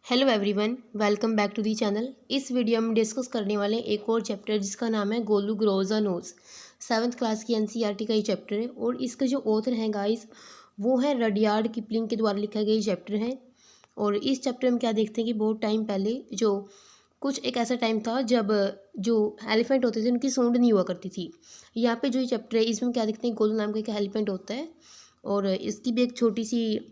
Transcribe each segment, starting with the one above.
Hello everyone, welcome back to the channel. इस video में discuss करने वाले हैं एक और चैप्टर जिसका नाम है Golu grows a nose. 7th class की एनसीईआरटी का ये चैप्टर है और इसका जो ऑथर हैं गाइस वो है रडयार्ड किपलिंग के द्वारा लिखा गया ये चैप्टर है। और इस चैप्टर में क्या देखते हैं कि बहुत टाइम पहले जो कुछ एक ऐसा टाइम था जब जो एलिफेंट होते थे उनकी सूंड नहीं हुआ करती थी। यहाँ पे जो ये चैप्टर है इसमें क्या देखते हैं, गोलू नाम का एक एलिफेंट होता है और इसकी भी एक छोटी सी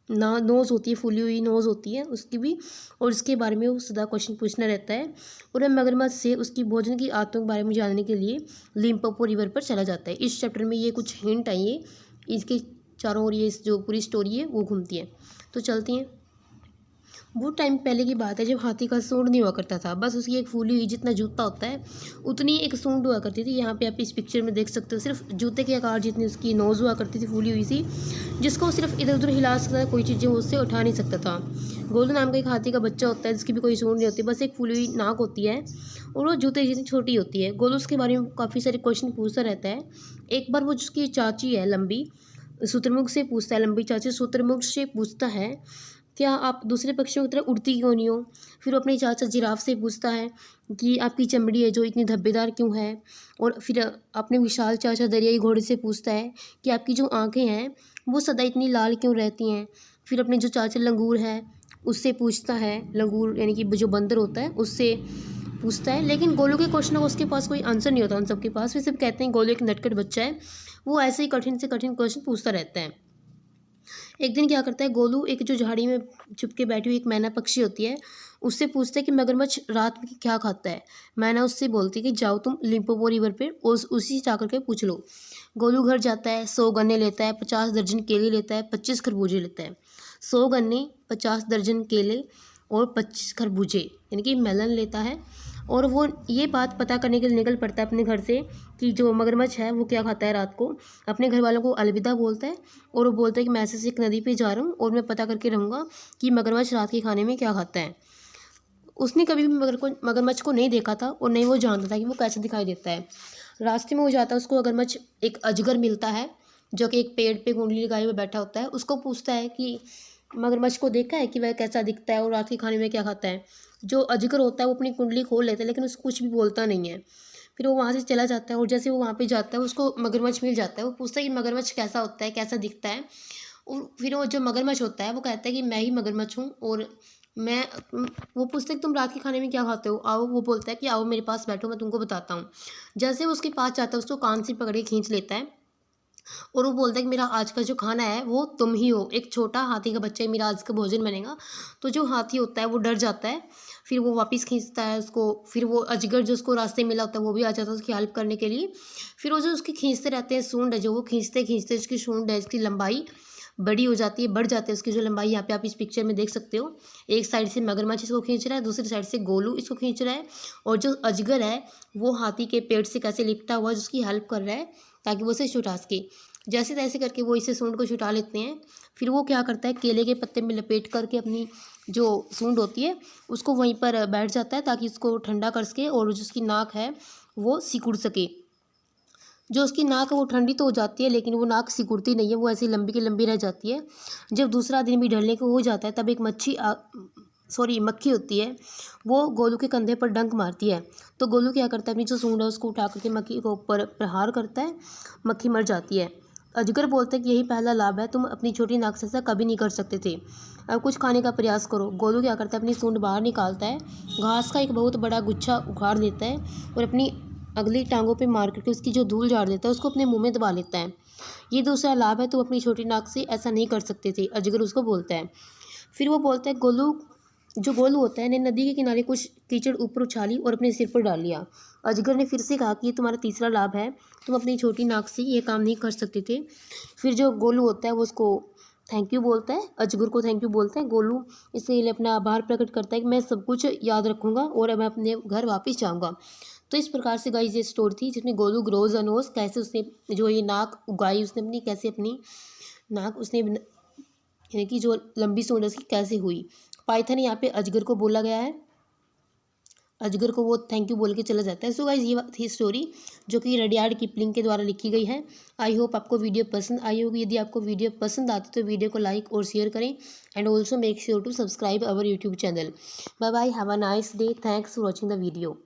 ना नोज़ होती है, फूली हुई नोज़ होती है उसकी भी। और इसके बारे में वो सदा क्वेश्चन पूछना रहता है और वह मगरमच्छ से उसकी भोजन की आदतों के बारे में जानने के लिए लिम्पोपो रिवर पर चला जाता है। इस चैप्टर में ये कुछ हिंट आई है, इसके चारों ओर ये जो पूरी स्टोरी है वो घूमती है। तो चलती हैं। वो टाइम पहले की बात है जब हाथी का सूंड नहीं हुआ करता था, बस उसकी एक फूली हुई जितना जूता होता है उतनी एक सूंड हुआ करती थी। यहाँ पे आप इस पिक्चर में देख सकते हो, सिर्फ जूते के आकार जितनी उसकी नोज़ हुआ करती थी, फूली हुई सी, जिसको सिर्फ इधर उधर हिला सकता था, कोई चीज़ें उससे उठा नहीं सकता था। गोलू नाम का एक हाथी का बच्चा होता है जिसकी भी कोई सूंड नहीं होती, बस एक फूली हुई नाक होती है और वो जूते जितनी छोटी होती है। गोलू उसके बारे में काफ़ी सारे क्वेश्चन पूछता रहता है। एक बार वो जिसकी चाची है लंबी शुतुरमुर्ग से पूछता है, लंबी चाची शुतुरमुर्ग से पूछता है क्या आप दूसरे पक्षियों की तरह उड़ती क्यों नहीं हो। फिर वो अपने चाचा जिराफ से पूछता है कि आपकी चमड़ी है जो इतनी धब्बेदार क्यों है। और फिर अपने विशाल चाचा दरियाई घोड़े से पूछता है कि आपकी जो आंखें हैं वो सदा इतनी लाल क्यों रहती हैं। फिर अपने जो चाचा लंगूर है उससे पूछता है, लंगूर यानी कि जो बंदर होता है उससे पूछता है। लेकिन गोलू के क्वेश्चन का उसके पास कोई आंसर नहीं होता उन सबके पास। फिर सब कहते हैं गोलू एक नटखट बच्चा है, वो ऐसे ही कठिन से कठिन क्वेश्चन पूछता रहता है। एक दिन क्या करता है गोलू, एक जो झाड़ी में छुप के बैठी हुई एक मैना पक्षी होती है उससे पूछता है कि मगरमच्छ रात में क्या खाता है। मैना उससे बोलती है कि जाओ तुम लिम्पोपो रिवर पे उसी से जाकर के पूछ लो। गोलू घर जाता है, 100 गन्ने लेता है, 50 दर्जन केले लेता है, 25 खरबूजे लेता है। 100 गन्ने, 50 दर्जन केले और 25 खरबूजे यानी कि मेलन लेता है। और वो ये बात पता करने के लिए निकल पड़ता है अपने घर से कि जो मगरमच्छ है वो क्या खाता है रात को। अपने घर वालों को अलविदा बोलता है और वो बोलता है कि मैं ऐसे से एक नदी पे जा रहा हूँ और मैं पता करके रहूँगा कि मगरमच्छ रात के खाने में क्या खाता है। उसने कभी भी मगरमच्छ को नहीं देखा था और नहीं वो जानता था कि वो कैसे दिखाई देता है। रास्ते में वो जाता है, उसको मगरमच्छ एक अजगर मिलता है जो कि एक पेड़ पे कुंडली लगाए हुए बैठा होता है। उसको पूछता है कि मगरमच्छ को देखा है कि वह कैसा दिखता है और रात के खाने में क्या खाता है। जो अजगर होता है वो अपनी कुंडली खोल लेता है लेकिन उसको कुछ भी बोलता नहीं है। फिर वो वहाँ से चला जाता है और जैसे वो वहाँ पे जाता है उसको मगरमच्छ मिल जाता है। वो पूछता है कि मगरमच्छ कैसा होता है, कैसा दिखता है। और फिर वो जो मगरमच्छ होता है वो कहता है कि मैं ही मगरमच्छ हूँ और मैं वो पूछता है कि तुम रात के खाने में क्या खाते हो, आओ। वो बोलता है कि आओ मेरे पास बैठो, मैं तुमको बताता हूँ। जैसे वो उसके पास जाता है उसको कान से पकड़ के खींच लेता है और वो बोलता है कि मेरा आज का जो खाना है वो तुम ही हो, एक छोटा हाथी का बच्चा ही मेरा आज का भोजन बनेगा। तो जो हाथी होता है वो डर जाता है, फिर वो वापस खींचता है उसको। फिर वो अजगर जो उसको रास्ते में मिला होता है वो भी आ जाता है उसकी हेल्प करने के लिए। फिर वो जो उसकी खींचते रहते हैं सूंड है, जो वो खींचते खींचते उसकी सूंड है इसकी लंबाई बड़ी हो जाती है, बढ़ जाती है उसकी जो लंबाई। यहाँ पे आप इस पिक्चर में देख सकते हो, एक साइड से मगरमच्छ इसको खींच रहा है, दूसरी साइड से गोलू इसको खींच रहा है और जो अजगर है वो हाथी के पेट से कैसे लिपटा हुआ है जिसकी हेल्प कर रहा है ताकि वो उसे छुटा सके। जैसे तैसे करके वो इसे सूंड को छुटा लेते हैं। फिर वो क्या करता है, केले के पत्ते में लपेट करके अपनी जो सूंड होती है उसको वहीं पर बैठ जाता है ताकि उसको ठंडा कर सके और जो उसकी नाक है वो सिकुड़ सके। जो उसकी नाक है वो ठंडी तो हो जाती है लेकिन वो नाक सिकुड़ती नहीं है, वो ऐसी लंबी की लंबी रह जाती है। जब दूसरा दिन भी ढलने को हो जाता है तब एक मक्खी होती है, वो गोलू के कंधे पर डंक मारती है। तो गोलू क्या करता है, अपनी जो सूंड है उसको उठा करके मक्खी को ऊपर प्रहार करता है, मक्खी मर जाती है। अजगर बोलता है कि यही पहला लाभ है, तुम अपनी छोटी नाक से ऐसा कभी नहीं कर सकते थे, अब कुछ खाने का प्रयास करो। गोलू क्या करता है, अपनी सूंड बाहर निकालता है, घास का एक बहुत बड़ा गुच्छा उखाड़ लेता है और अपनी अगली टांगों पे मार करके उसकी जो धूल झाड़ देता है उसको अपने मुंह में दबा लेता है। ये दूसरा लाभ है, तुम अपनी छोटी नाक से ऐसा नहीं कर सकते थे, अजगर उसको बोलता है। फिर वो बोलता है गोलू होता है ने नदी के किनारे कुछ कीचड़ ऊपर उछाली और अपने सिर पर डाल लिया। अजगर ने फिर से कहा कि ये तुम्हारा तीसरा लाभ है, तुम अपनी छोटी नाक से ये काम नहीं कर सकते थे। फिर जो गोलू होता है वो उसको थैंक यू बोलता है, अजगर को थैंक यू बोलता है। गोलू इसके लिए अपना आभार प्रकट करता है कि मैं सब कुछ याद रखूंगा और अब मैं अपने घर वापस जाऊंगा। तो इस प्रकार से गाइस ये स्टोरी थी जिसमें गोलू ग्रोज अ नोज, कैसे उसने जो ये नाक उगाई उसने अपनी, कैसे अपनी नाक उसने यानी कि जो लंबी सूंड है उसकी कैसे हुई। पाइथन यहाँ पे अजगर को बोला गया है अजगर को वो थैंक यू बोल के चला जाता है। सो गाइस ये थी स्टोरी जो कि रडियार्ड किपलिंग के द्वारा लिखी गई है। आई होप आपको वीडियो पसंद आई होगी। यदि आपको वीडियो पसंद आती तो वीडियो को लाइक और शेयर करें and also make sure to subscribe our YouTube channel. Bye bye, have a nice day, thanks for watching the video.